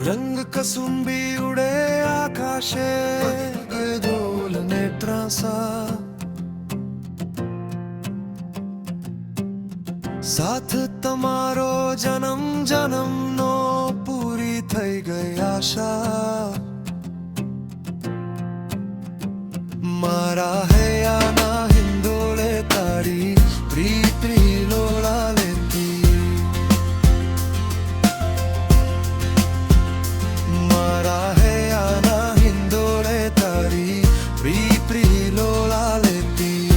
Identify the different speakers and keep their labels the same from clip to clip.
Speaker 1: રંગ કસુંબી ઉડે આકાશે, ઢોલ ને ત્રાસા, સાથ તમારો જન્મ જન્મનો, પૂરી થઈ ગઈ આશા. મારા હૈયાના હિંદોળે તારી પ્રીત લોળા લેતી. મારા હૈયાના હિંદોળે તારી પ્રીત લોળા લેતી.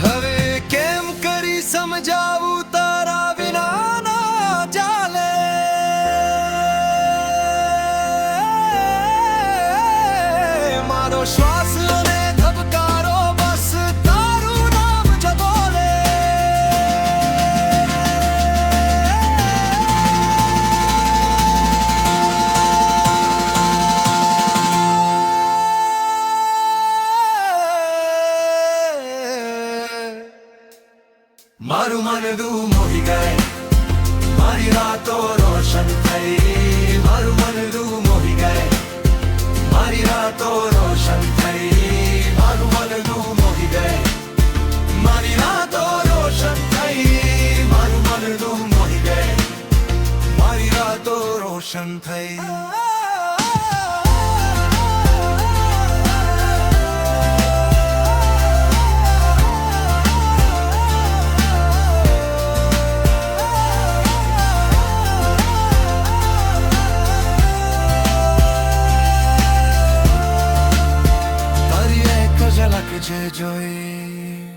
Speaker 1: હવે કેમ કરી સમજાવું તારા વિના ના ચાલે. મારો શ્વાસ અને ધબકારો બસ તારું નામ જ બોલે. મારું મનડું મોહી ગઈ, મારી રાતો રોશન થઈ. મારું મનડું મોહી ગઈ, મારી રાતો રોશન થઈ. મારું મનડું મોહી ગઈ, મારી રાતો રોશન થઈ. મારું મનડું મોહી ગઈ, મારી રાતો રોશન થઈ. ઝલક જે જોઈ,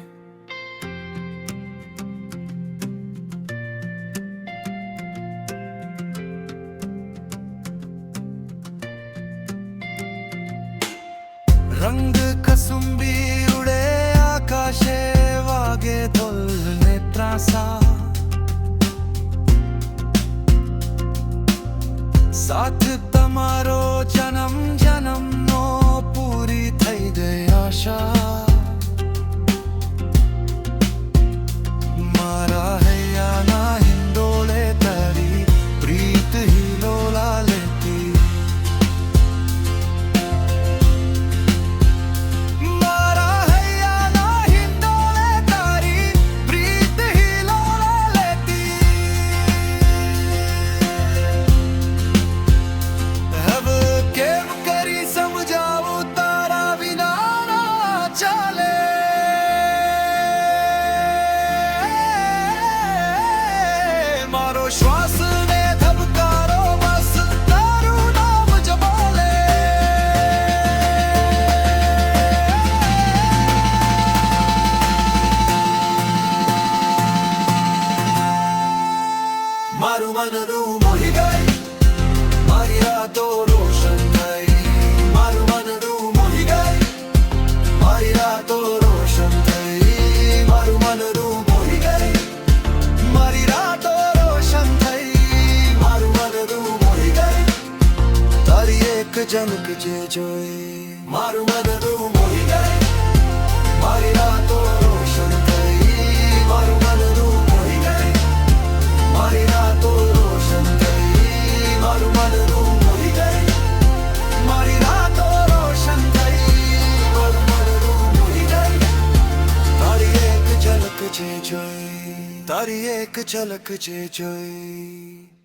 Speaker 1: રંગ કસુંબી ઉડે આકાશે, વાગે ઢોલ ને ત્રાસા, સાથ તમારો જન્મ જન્મનો, પૂરી થઈ ગઈ આશા. મારા હૈયાના હિંદોળે તારી પ્રીત હિલોલા લેતી. મારા હૈયાના હિંદોળે તારી પ્રીત હિલોલા લેતી. હવે કેમ કરી સમજાવું તારા વિના ના ચાલે. મારો શ્વાસ ને ધબકારો બસ તારું નામ જ બોલે. મારું મનડું મોહી ગઈ, મારી રાતો રોશન થઈ. મારું મનડું મોહી ગઈ, મારી રાતો રોશન થઈ. મારું મનડું મોહી ગઈ, મારી રાતો રોશન થઈ. મારું મનડું મોહી ગઈ, તારી એક ઝલક જે જોઈ. મારું મનડું મોહી ગઈ, મારી રાતો રોશન થઈ. મારું મનડું મોહી ગઈ, મારી રાતો રોશન થઈ. મારું મનડું મોહી ગઈ, મારી રાતો રોશન થઈ. મારું મનડું મોહી ગઈ, તારી એક ઝલક જે જોઈ. તારી એક ઝલક જે જોઈ.